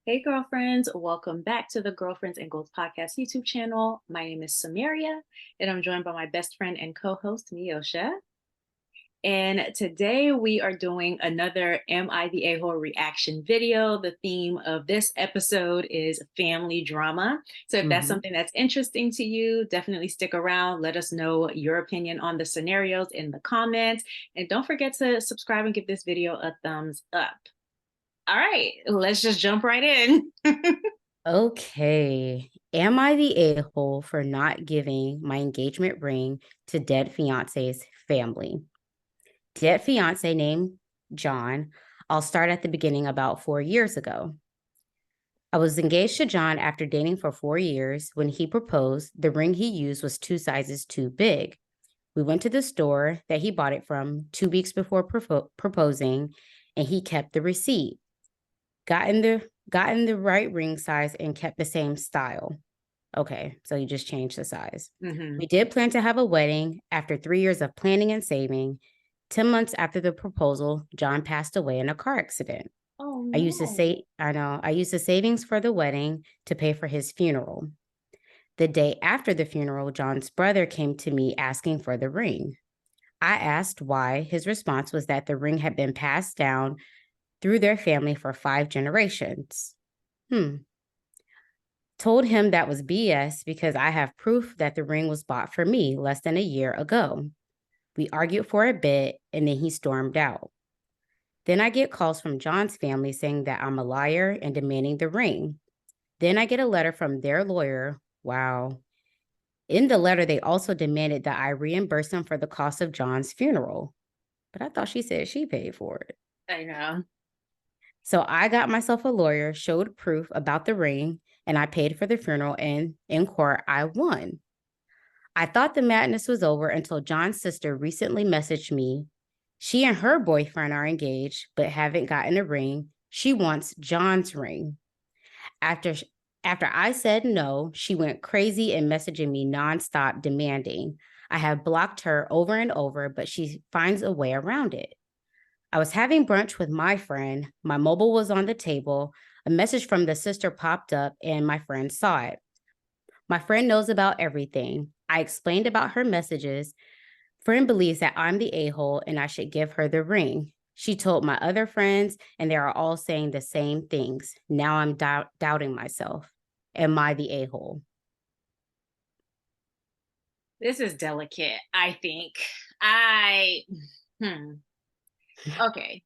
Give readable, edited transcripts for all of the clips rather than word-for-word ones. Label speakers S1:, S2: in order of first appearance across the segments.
S1: Hey, girlfriends, welcome back to the Girlfriends and Goals Podcast YouTube channel. My name is Samaria, and I'm joined by my best friend and co host, Miosha. And today we are doing another Am I the A-hole reaction video. The theme of this episode is family drama. So if that's
S2: Mhm.
S1: something that's interesting to you, definitely stick around. Let us know your opinion on the scenarios in the comments. And don't forget to subscribe and give this video a thumbs up. All right, let's just jump right in.
S2: Okay. Am I the a-hole for not giving my engagement ring to dead fiance's family? Dead fiance named John. I'll start at the beginning about 4 years ago. I was engaged to John after dating for 4 years. When he proposed, the ring he used was two sizes too big. We went to the store that he bought it from 2 weeks before proposing, and he kept the receipt. Gotten the right ring size and kept the same style. Okay, so you just changed the size.
S1: Mhm.
S2: We did plan to have a wedding after 3 years of planning and saving. 10 months after the proposal, John passed away in a car accident.
S1: Oh
S2: I used to
S1: no.
S2: say, I know, I used the savings for the wedding to pay for his funeral. The day after the funeral, John's brother came to me asking for the ring. I asked why. His response was that the ring had been passed down through their family for 5 generations. Hmm. Told him that was BS because I have proof that the ring was bought for me less than a year ago. We argued for a bit and then he stormed out. Then I get calls from John's family saying that I'm a liar and demanding the ring. Then I get a letter from their lawyer. Wow. In the letter, they also demanded that I reimburse them for the cost of John's funeral. But I thought she said she paid for it.
S1: I know.
S2: So I got myself a lawyer, showed proof about the ring, and I paid for the funeral. And in court, I won. I thought the madness was over until John's sister recently messaged me. She and her boyfriend are engaged, but haven't gotten a ring. She wants John's ring. After after I said no, she went crazy and messaging me nonstop, demanding. I have blocked her over and over, but she finds a way around it. I was having brunch with my friend. My mobile was on the table. A message from the sister popped up, and my friend saw it. My friend knows about everything. I explained about her messages. Friend believes that I'm the a-hole and I should give her the ring. She told my other friends, and they are all saying the same things. Now I'm doubting myself. Am I the a-hole?
S1: This is delicate, I think. I hmm. Okay.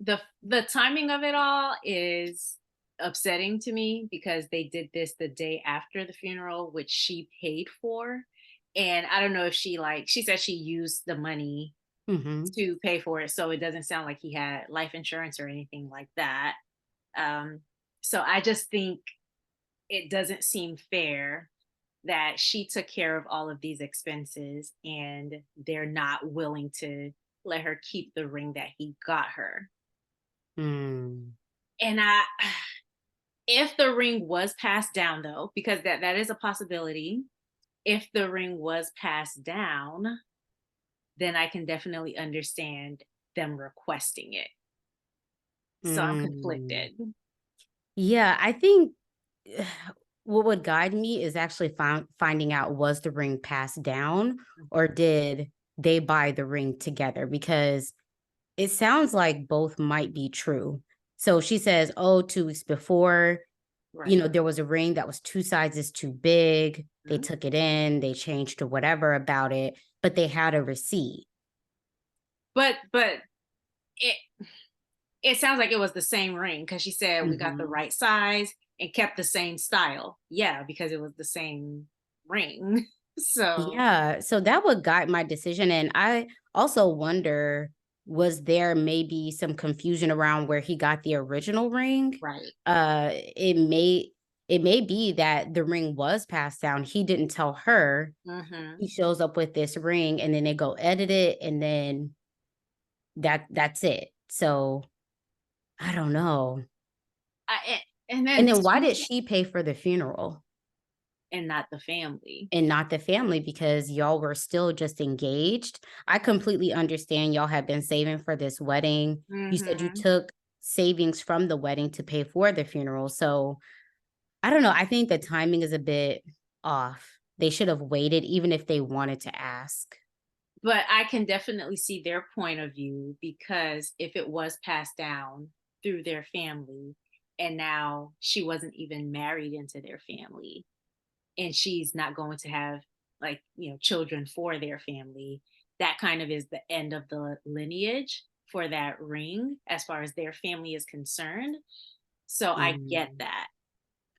S1: The timing of it all is upsetting to me because they did this the day after the funeral, which she paid for. And I don't know if she said she used the money
S2: Mm-hmm.
S1: to pay for it. So it doesn't sound like he had life insurance or anything like that. Um, so I just think it doesn't seem fair that she took care of all of these expenses and they're not willing to let her keep the ring that he got her.
S2: Mm.
S1: And I if the ring was passed down though, because that is a possibility, if the ring was passed down, then I can definitely understand them requesting it. So I'm
S2: Mm.
S1: conflicted.
S2: Yeah, I think what would guide me is actually finding out, was the ring passed down or did they buy the ring together? Because it sounds like both might be true. So she says, oh, 2 weeks before,
S1: Right.
S2: there was a ring that was two sizes too big. They
S1: Mhm.
S2: took it in, they changed to whatever about it, but they had a receipt.
S1: But it it sounds like it was the same ring because she said we got the
S2: Mhm.
S1: right size and kept the same style. Yeah, because it was the same ring. So,
S2: Yeah, so that would guide my decision. And I also wonder, was there maybe some confusion around where he got the original ring?
S1: right.
S2: Uh, it may it may be that the ring was passed down. He didn't tell her.
S1: Hmm.
S2: He shows up with this ring and then they go edit it and then that's it. So I don't know.
S1: And
S2: And
S1: then
S2: then why
S1: two,
S2: did she pay for the funeral
S1: and not the family.
S2: and not the family? Because y'all were still just engaged. I completely understand y'all had been saving for this wedding. You said you
S1: Hmm.
S2: took savings from the wedding to pay for the funeral. So I don't know. I think the timing is a bit off. They should have waited, even if they wanted to ask.
S1: But I can definitely see their point of view, because if it was passed down through their family and now she wasn't even married into their family and she's not going to have, like, children for their family, that kind of is the end of the lineage for that ring as far as their family is concerned. So I get
S2: Mm.
S1: that.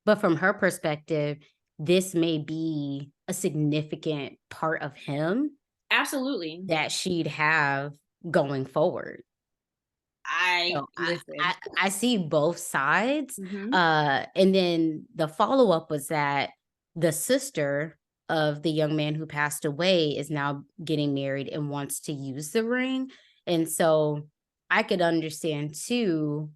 S2: But from her perspective, this may be a significant part of him
S1: Absolutely.
S2: that she'd have going forward.
S1: I
S2: So
S1: listen.
S2: I see both sides.
S1: Mhm.
S2: And then the follow-up was that the sister of the young man who passed away is now getting married and wants to use the ring. And so I could understand too.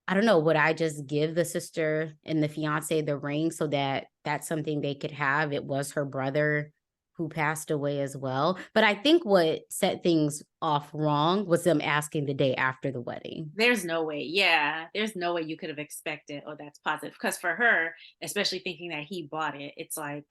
S2: I don't know, would I just give the sister and the fiance the ring so that that's something they could have? It was her brother who passed away as well. But I think what set things off wrong was them asking the day after the wedding.
S1: There's no way. Yeah, there's no way you could have expected, "Oh, that's positive." Because for her, especially thinking that he bought it, it's like,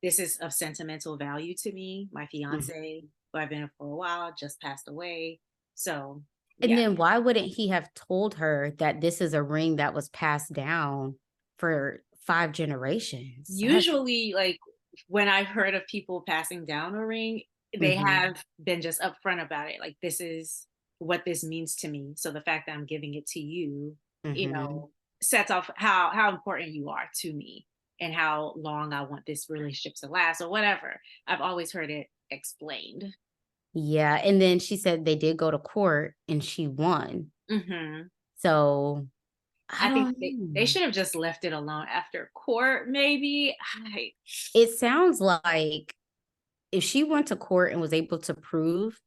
S1: this is of sentimental value to me. My
S2: Mhm.
S1: fiance, who I've been with for a while, just passed away. So,
S2: And
S1: yeah,
S2: then why wouldn't he have told her that this is a ring that was passed down for 5 generations? That's
S1: usually, like, when I've heard of people passing down a ring, they
S2: Mhm,
S1: have been just upfront about it. Like, this is what this means to me. So the fact that I'm giving it to you, you
S2: mhm.
S1: know, sets off how important you are to me and how long I want this relationship to last or whatever. I've always heard it explained.
S2: Yeah, and then she said they did go to court and she won.
S1: Hmm.
S2: So, I
S1: I think
S2: don't
S1: they
S2: know.
S1: should have just left it alone after court, maybe.
S2: It sounds like if she went to court and was able to prove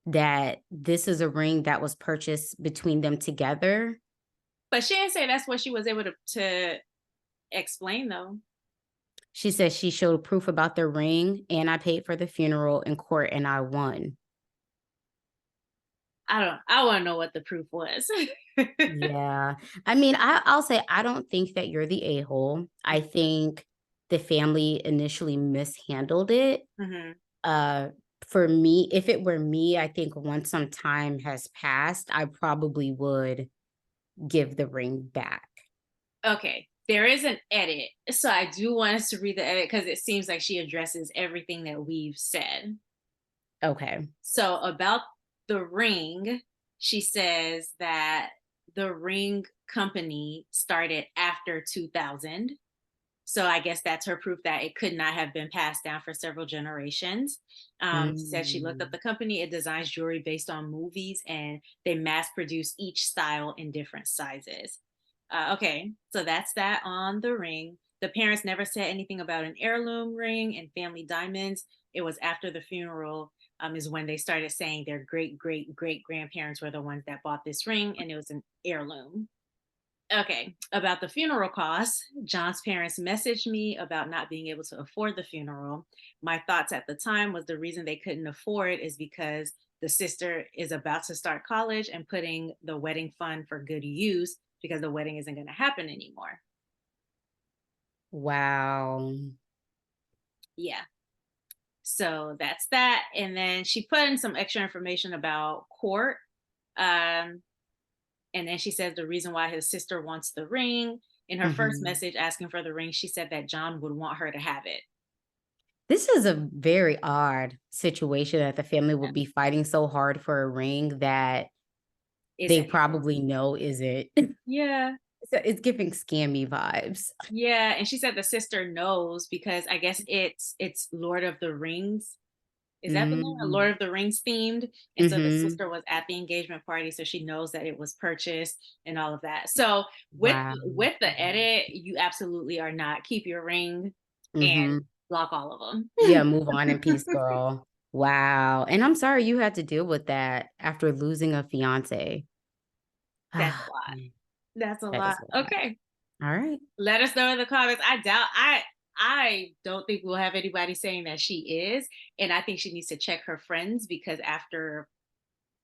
S2: that this is a ring that was purchased between them together,
S1: But she didn't say that's what she was able to explain, though.
S2: she says she showed proof about the ring and I paid for the funeral in court and I won.
S1: I wanna know what the proof was.
S2: Yeah. I mean, I'll say I don't think that you're the a-hole. I think the family initially mishandled it.
S1: Mhm.
S2: Uh, for me, if it were me, I think once some time has passed, I probably would give the ring back.
S1: Okay, there is an edit, so I do want us to read the edit because it seems like she addresses everything that we've said.
S2: Okay.
S1: So about the ring, she says that the ring company started after 2000. So I guess that's her proof that it could not have been passed down for several generations. She said she looked up
S2: Mm.
S1: the company. It designs jewelry based on movies, and they mass produce each style in different sizes. Okay, so that's that on the ring. The parents never said anything about an heirloom ring and family diamonds. It was after the funeral, is when they started saying their great great great grandparents were the ones that bought this ring, and it was an heirloom. Okay, about the funeral costs, John's parents messaged me about not being able to afford the funeral. My thoughts at the time was the reason they couldn't afford is because the sister is about to start college and putting the wedding fund for good use because the wedding isn't going to happen anymore.
S2: Wow.
S1: Yeah. So that's that. And then she put in some extra information about court. Um, and then she says the reason why his sister wants the ring. In her first
S2: Mhm.
S1: message asking for the ring, she said that John would want her to have it.
S2: This is a very odd situation that the family would be fighting so hard for a ring that they
S1: Isn't
S2: probably know isn't.
S1: Yeah.
S2: So it's giving scammy vibes.
S1: Yeah, and she said the sister knows because I guess it's Lord of the Rings. Is that the name?
S2: Mm.
S1: Lord of the Rings themed. And so the
S2: Mhm.
S1: sister was at the engagement party, so she knows that it was purchased and all of that. So
S2: Wow.
S1: with the edit, you absolutely are not. Keep your ring and
S2: Mhm.
S1: block all of them.
S2: Yeah, move on in peace, girl. Wow, and I'm sorry you had to deal with that after losing a fiancé.
S1: That's
S2: Ah,
S1: a lot.
S2: man,
S1: That's a
S2: that
S1: lot.
S2: is a lot.
S1: Okay.
S2: Alright.
S1: Let us know in the comments. I don't think we'll have anybody saying that she is. And I think she needs to check her friends because after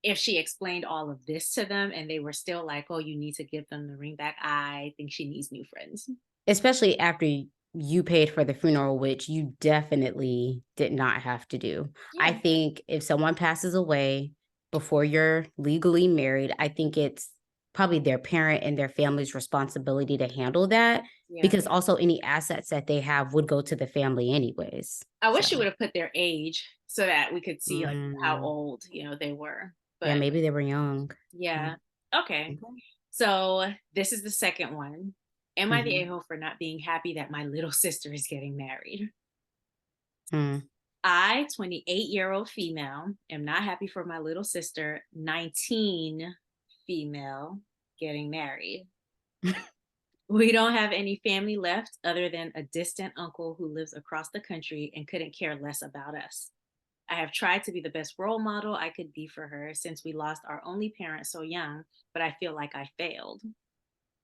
S1: if she explained all of this to them and they were still like, "Oh, you need to give them the ring back," I think she needs new friends.
S2: Especially after you paid for the funeral, which you definitely did not have to do. I
S1: Yeah,
S2: think if someone passes away before you're legally married, I think it's probably their parent and their family's responsibility to handle that,
S1: yeah.
S2: because also any assets that they have would go to the family anyways.
S1: I wish
S2: So,
S1: she would have put their age so that we could see, like, how
S2: mm,
S1: old, they were,
S2: yeah,
S1: but
S2: maybe they were young.
S1: yeah.
S2: Mm,
S1: Okay.
S2: okay.
S1: So, this is the second one. Am I the
S2: Mhm.
S1: a-hole for not being happy that my little sister is getting married?
S2: Mm.
S1: I, 28-year-old female, am not happy for my little sister, 19 female, getting married. We don't have any family left other than a distant uncle who lives across the country and couldn't care less about us. I have tried to be the best role model I could be for her since we lost our only parent so young, but I feel like I failed.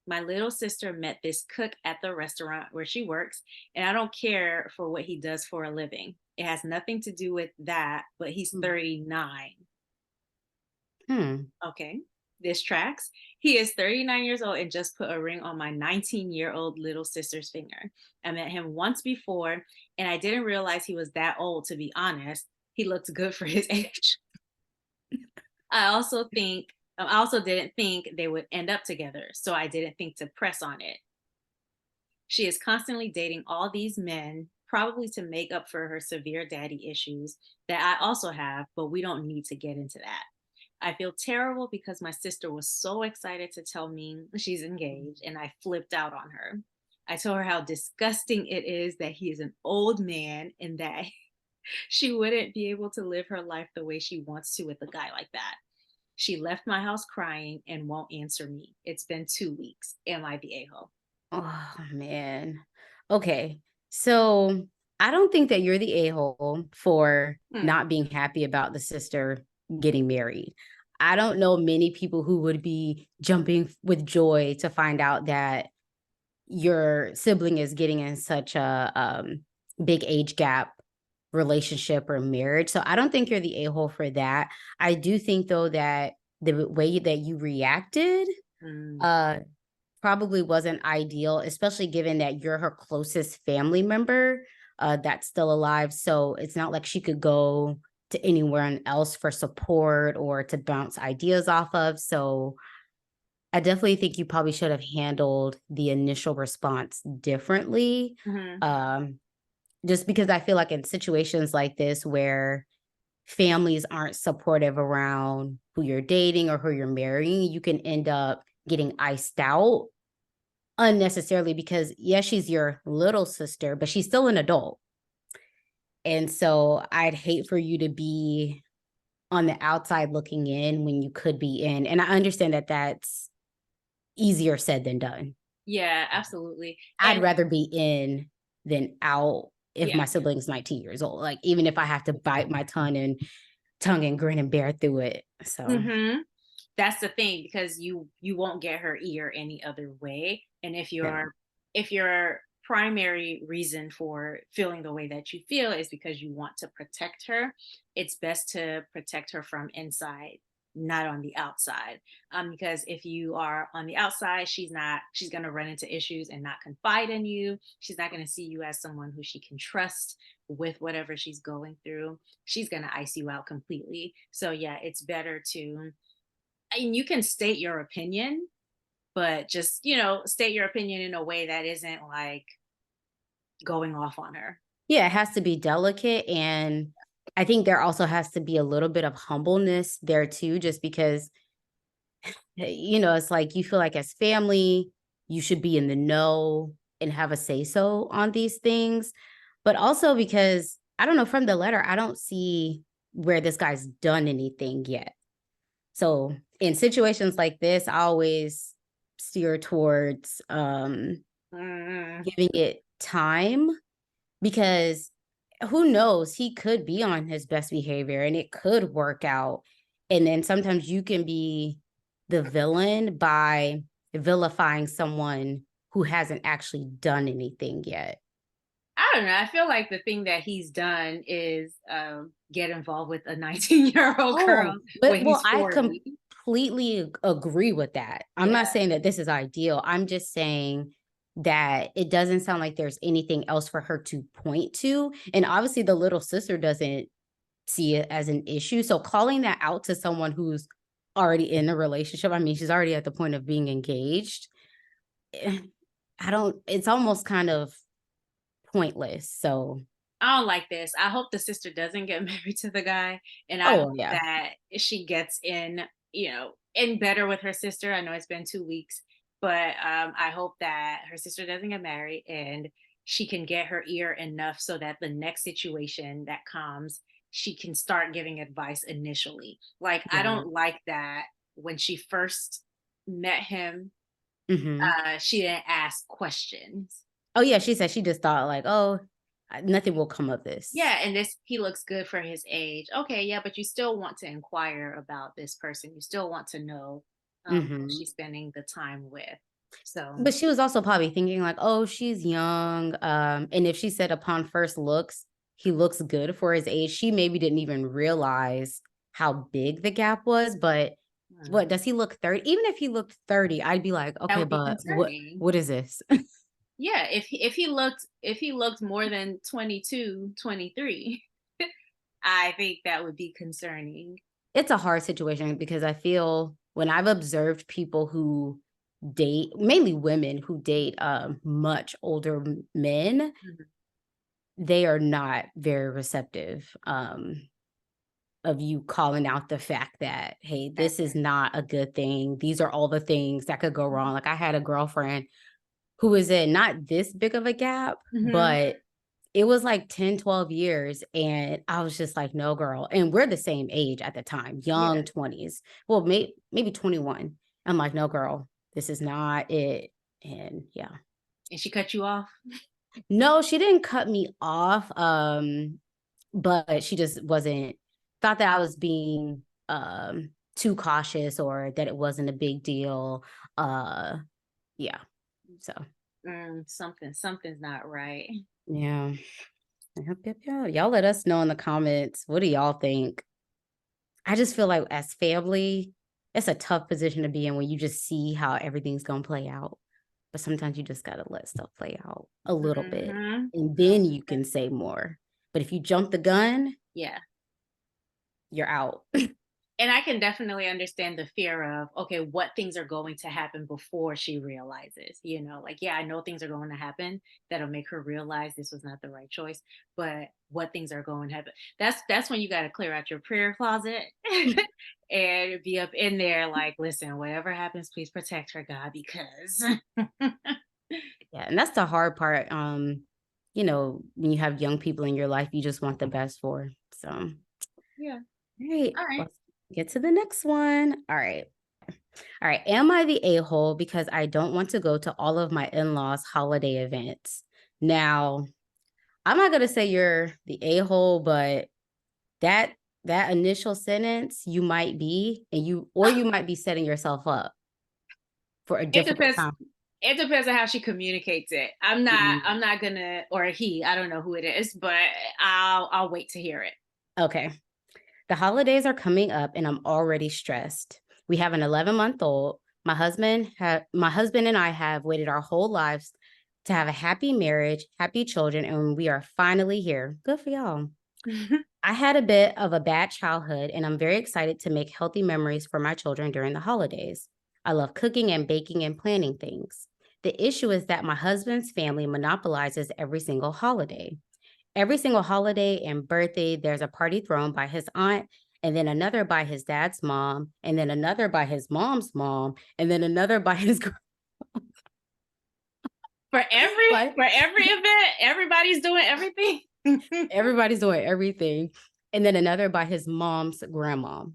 S1: My little sister met this cook at the restaurant where she works, and I don't care for what he does for a living. It has nothing to do with that, but he's
S2: Mm.
S1: 39.
S2: Hmm.
S1: Okay, this tracks. He is 39 years old and just put a ring on my 19-year-old little sister's finger. I met him once before, and I didn't realize he was that old, to be honest. He looked good for his age. I also didn't think they would end up together, so I didn't think to press on it. She is constantly dating all these men, probably to make up for her severe daddy issues that I also have, but we don't need to get into that. I feel terrible because my sister was so excited to tell me she's engaged, and I flipped out on her. I told her how disgusting it is that he is an old man and that she wouldn't be able to live her life the way she wants to with a guy like that. She left my house crying and won't answer me. It's been 2 weeks. Am I the a hole?
S2: Oh, man. Okay. So I don't think that you're the a-hole for
S1: Hmm.
S2: not being happy about the sister getting married. I don't know many people who would be jumping with joy to find out that your sibling is getting in such a big age gap relationship or marriage. So I don't think you're the a-hole for that. I do think though that the way that you reacted
S1: Mm.
S2: uh probably wasn't ideal, especially given that you're her closest family member that's still alive. So it's not like she could go to anywhere else for support or to bounce ideas off of. So I definitely think you probably should have handled the initial response differently.
S1: Mhm.
S2: Um, just because I feel like in situations like this where families aren't supportive around who you're dating or who you're marrying, you can end up getting iced out unnecessarily because yes, she's your little sister, but she's still an adult. And so I'd hate for you to be on the outside looking in when you could be in. And I understand that that's easier said than done.
S1: Yeah, absolutely.
S2: I'd
S1: And
S2: rather be in than out if
S1: yeah.
S2: my sibling's 19 years old. Like even if I have to bite my tongue and grin and bear through it. So
S1: Mhm. That's the thing because you won't get her ear any other way. And
S2: yeah.
S1: if your primary reason for feeling the way that you feel is because you want to protect her, it's best to protect her from inside, not on the outside. Because if you are on the outside, she's gonna run into issues and not confide in you. She's not gonna see you as someone who she can trust with whatever she's going through. She's gonna ice you out completely. So yeah, it's better to, and you can state your opinion, but just, state your opinion in a way that isn't like going off on her.
S2: Yeah, it has to be delicate. And I think there also has to be a little bit of humbleness there too, just because, it's like you feel like as family, you should be in the know and have a say so on these things. But also because I don't know, from the letter, I don't see where this guy's done anything yet. So in situations like this, I always steer towards
S1: Mm.
S2: giving it time because who knows, he could be on his best behavior and it could work out. And then sometimes you can be the villain by vilifying someone who hasn't actually done anything yet.
S1: I don't know. I feel like the thing that he's done is get involved with a 19-year-old girl
S2: Oh,
S1: when
S2: but well,
S1: he's
S2: I
S1: 40.
S2: completely agree with that. I'm
S1: Yeah.
S2: not saying that this is ideal. I'm just saying that it doesn't sound like there's anything else for her to point to. And obviously, the little sister doesn't see it as an issue. So calling that out to someone who's already in a relationship, I mean, she's already at the point of being engaged. eh, I don't, it's almost kind of pointless. So,
S1: I don't like this. I hope the sister doesn't get married to the guy, and I
S2: oh,
S1: hope
S2: yeah.
S1: that she gets in, in better with her sister. I know it's been 2 weeks, but I hope that her sister doesn't get married and she can get her ear enough so that the next situation that comes, she can start giving advice initially. Like, I
S2: Yeah.
S1: don't like that when she first met him,
S2: Hmm.
S1: she didn't ask questions.
S2: Oh, yeah. She said she just thought, like, oh, nothing will come of this.
S1: Yeah, and this he looks good for his age. Okay, yeah, but you still want to inquire about this person. You still want to know who
S2: Hmm.
S1: she's spending the time with. So
S2: But she was also probably thinking, like, oh, she's young. And if she said upon first looks, he looks good for his age, she maybe didn't even realize how big the gap was. But what does he look 30? Even if he looked 30, I'd be like,
S1: that
S2: okay,
S1: would be
S2: but
S1: concerning.
S2: what is this?
S1: Yeah, if he looked more than 22, 23, I think that would be concerning.
S2: It's a hard situation because I feel when I've observed people who date, mainly women who date much older men,
S1: Mhm.
S2: they are not very receptive of you calling out the fact that, hey, this is not a good thing. These are all the things that could go wrong. Like I had a girlfriend who was in not this big of a gap,
S1: Mhm.
S2: but it was like 10, 12 years. And I was just like, no, girl. And we're the same age at the time,
S1: Yeah,
S2: young 20s. Well, maybe 21. I'm like, no, girl, this is not it. And yeah.
S1: and she cut you off.
S2: No, she didn't cut me off. But she just wasn't thought that I was being too cautious or that it wasn't a big deal. Uh yeah. So
S1: Something's not right.
S2: yeah. Yep, yep, yeah. Y'all let us know in the comments. What do y'all think? I just feel like as family, it's a tough position to be in when you just see how everything's gonna play out. But sometimes you just gotta let stuff play out a little bit.
S1: Hmm.
S2: And then you can say more. But if you jump the gun,
S1: Yeah.
S2: you're out.
S1: And I can definitely understand the fear of, okay, what things are going to happen before she realizes, like, yeah, I know things are going to happen that'll make her realize this was not the right choice, but what things are going to happen. That's when you got to clear out your prayer closet and be up in there like, listen, whatever happens, please protect her, God, because
S2: Yeah, and that's the hard part. When you have young people in your life, you just want the best for. So, all
S1: yeah.
S2: right,
S1: All right.
S2: let's get to the next one. All right. All right. Am I the a-hole because I don't want to go to all of my in-laws' holiday events? Now, I'm not gonna say you're the a-hole, but that that initial sentence, you might be, you might be setting yourself up for a
S1: It
S2: difficult
S1: depends.
S2: time.
S1: It depends on how she communicates it. I'm not.
S2: Mm,
S1: I'm not gonna, or he. I don't know who it is, but I'll wait to hear it.
S2: okay. The holidays are coming up and I'm already stressed. We have an 11-month-old. My husband and I have waited our whole lives to have a happy marriage, happy children, and we are finally here. Good for y'all. I had a bit of a bad childhood and I'm very excited to make healthy memories for my children during the holidays. I love cooking and baking and planning things. The issue is that my husband's family monopolizes every single holiday. Every single holiday and birthday, there's a party thrown by his aunt, and then another by his dad's mom, and then another by his mom's mom, and then another by his
S1: for every
S2: like
S1: for every event, everybody's doing everything.
S2: everybody's doing everything, and then another by his mom's grandma.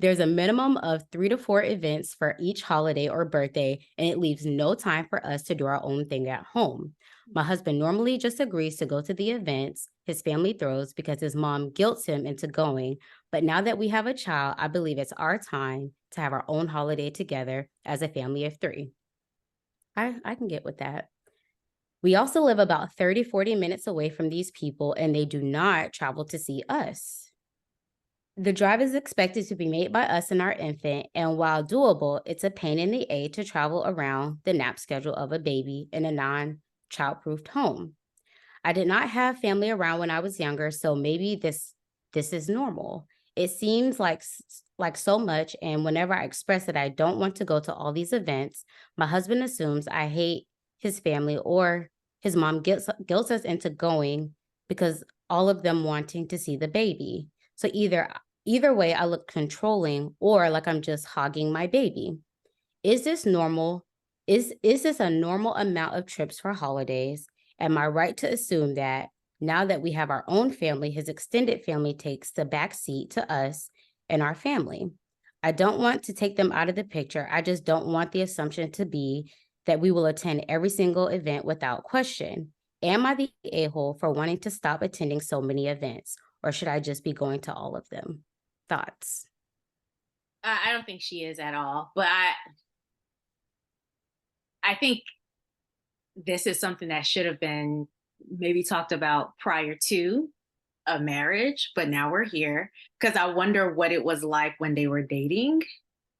S2: There's a minimum of 3 to 4 events for each holiday or birthday, and it leaves no time for us to do our own thing at home. My husband normally just agrees to go to the events his family throws because his mom guilts him into going. But now that we have a child, I believe it's our time to have our own holiday together as a family of 3. I can get with that. We also live about 30-40 minutes away from these people, and they do not travel to see us. The drive is expected to be made by us and our infant, and while doable, it's a pain in the A to travel around the nap schedule of a baby in a non-child-proofed home. I did not have family around when I was younger, so maybe this is normal. It seems like so much, and whenever I express that I don't want to go to all these events, my husband assumes I hate his family or his mom guilts us into going because all of them wanting to see the baby. So either way, I look controlling or like I'm just hogging my baby. Is this normal? Is this a normal amount of trips for holidays? Am I right to assume that now that we have our own family, his extended family takes the back seat to us and our family? I don't want to take them out of the picture. I just don't want the assumption to be that we will attend every single event without question. Am I the a-hole for wanting to stop attending so many events, or should I just be going to all of them? Thoughts?
S1: I don't think she is at all, but I think this is something that should have been maybe talked about prior to a marriage, but now we're here because I wonder what it was like when they were dating,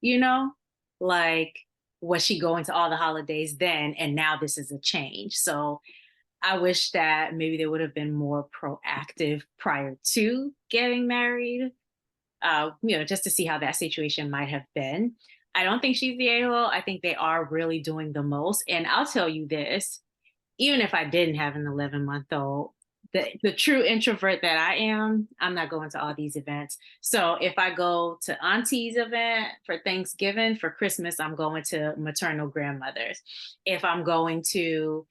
S1: you know? Like, was she going to all the holidays then? And now this is a change. So I wish that maybe they would have been more proactive prior to getting married, just to see how that situation might have been. I don't think she's the a-hole. I think they are really doing the most. And I'll tell you this, even if I didn't have an 11-month-old, the true introvert that I am, I'm not going to all these events. So if I go to auntie's event for Thanksgiving, for Christmas, I'm going to maternal grandmother's. If I'm going to,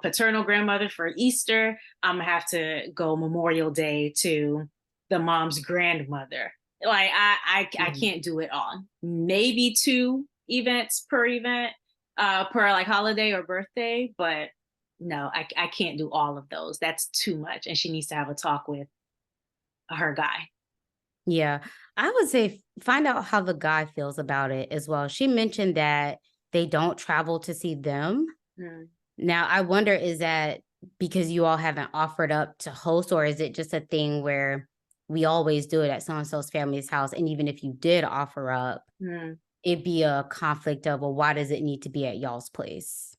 S1: paternal grandmother for Easter, I'm gonna have to go Memorial Day to the mom's grandmother. Like I
S2: Mhm.
S1: can't do it all. Maybe 2 events per event, per like holiday or birthday, but no, I can't do all of those. That's too much. And she needs to have a talk with her guy.
S2: Yeah, I would say find out how the guy feels about it as well. She mentioned that they don't travel to see them.
S1: Mm.
S2: Now, I wonder, is that because you all haven't offered up to host, or is it just a thing where we always do it at so and so's family's house? And even if you did offer up,
S1: Mm.
S2: it'd be a conflict of, well, why does it need to be at y'all's place?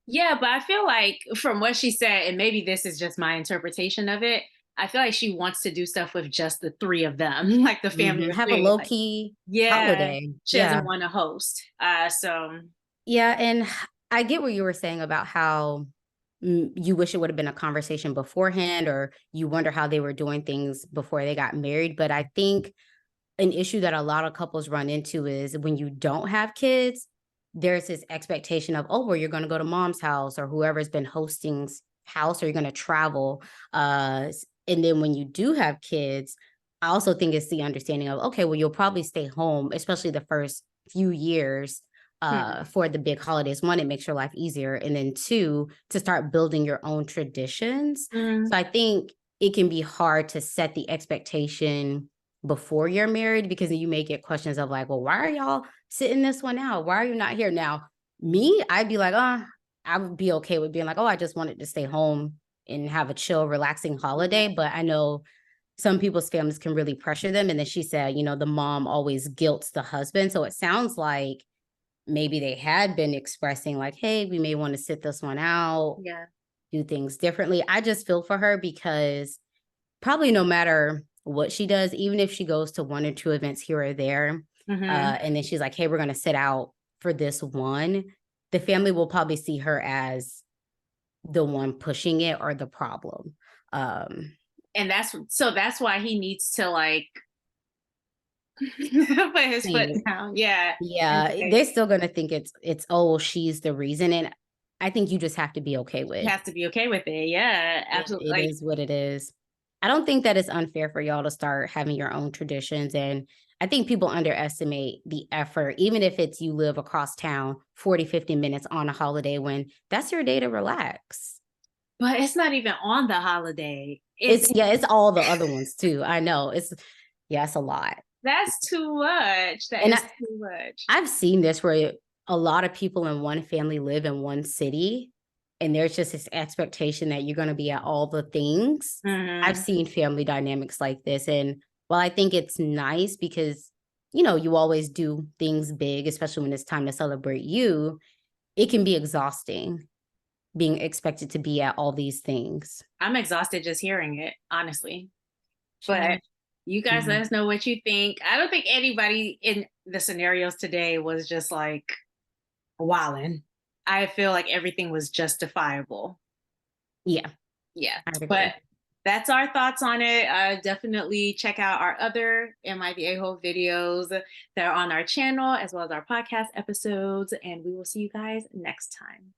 S1: Yeah, but I feel like from what she said, and maybe this is just my interpretation of it, I feel like she wants to do stuff with just the three of them, like the family of
S2: Have a
S1: three.
S2: low
S1: Like,
S2: key
S1: yeah,
S2: holiday.
S1: she
S2: Yeah.
S1: doesn't want to host. So
S2: Yeah, and I get what you were saying about how you wish it would have been a conversation beforehand, or you wonder how they were doing things before they got married. But I think an issue that a lot of couples run into is when you don't have kids, there's this expectation of, oh, well, you're going to go to mom's house or whoever's been hosting's house, or you're going to travel. And then when you do have kids, I also think it's the understanding of, okay, well, you'll probably stay home, especially the first few years
S1: hmm.
S2: for the big holidays. One, it makes your life easier. And then two, to start building your own traditions.
S1: Mm.
S2: So I think it can be hard to set the expectation before you're married, because you may get questions of like, well, why are y'all sitting this one out? Why are you not here? Now, me, I'd be like, I would be okay with being like, oh, I just wanted to stay home and have a chill, relaxing
S1: Yeah.
S2: holiday. But I know some people's families can really pressure them. And then she said, the mom always guilts the husband. So it sounds like maybe they had been expressing like, hey, we may want to sit this one out,
S1: Yeah.
S2: do things differently. I just feel for her because probably no matter what she does, even if she goes to one or two events here or there,
S1: Hmm.
S2: and then she's like, hey, we're going to sit out for this one, the family will probably see her as the one pushing it or the problem. Um,
S1: And that's why he needs to like put his foot
S2: See,
S1: down. Yeah. And
S2: yeah,
S1: say,
S2: they're still going to think it's, oh, well, she's the reason. And I think you just have to be okay
S1: he
S2: with
S1: has to be okay with it. Yeah, absolutely.
S2: it
S1: Like,
S2: is what it is. I don't think that it's unfair for y'all to start having your own traditions. And I think people underestimate the effort, even if it's you live across town 40-50 minutes on a holiday when that's your day to relax.
S1: but it's not even on the holiday. It's
S2: It's, yeah, it's all the other ones too. I know. Yeah, it's a lot.
S1: That's too much. That
S2: And
S1: is too much.
S2: I've seen this where a lot of people in one family live in one city, and there's just this expectation that you're going to be at all the things. I've
S1: Mhm.
S2: seen family dynamics like this. And while I think it's nice because, you know, you always do things big, especially when it's time to celebrate you, it can be exhausting being expected to be at all these things.
S1: I'm exhausted just hearing it, honestly. But
S2: Child.
S1: you guys let
S2: Mm.
S1: us know what you think. I don't think anybody in the scenarios today was just like wilding. I feel like everything was justifiable.
S2: Yeah,
S1: Yeah.
S2: I'd
S1: But
S2: agree.
S1: that's our thoughts on it. Definitely check out our other Am I the A-hole videos that are on our channel, as well as our podcast episodes. And we will see you guys next time.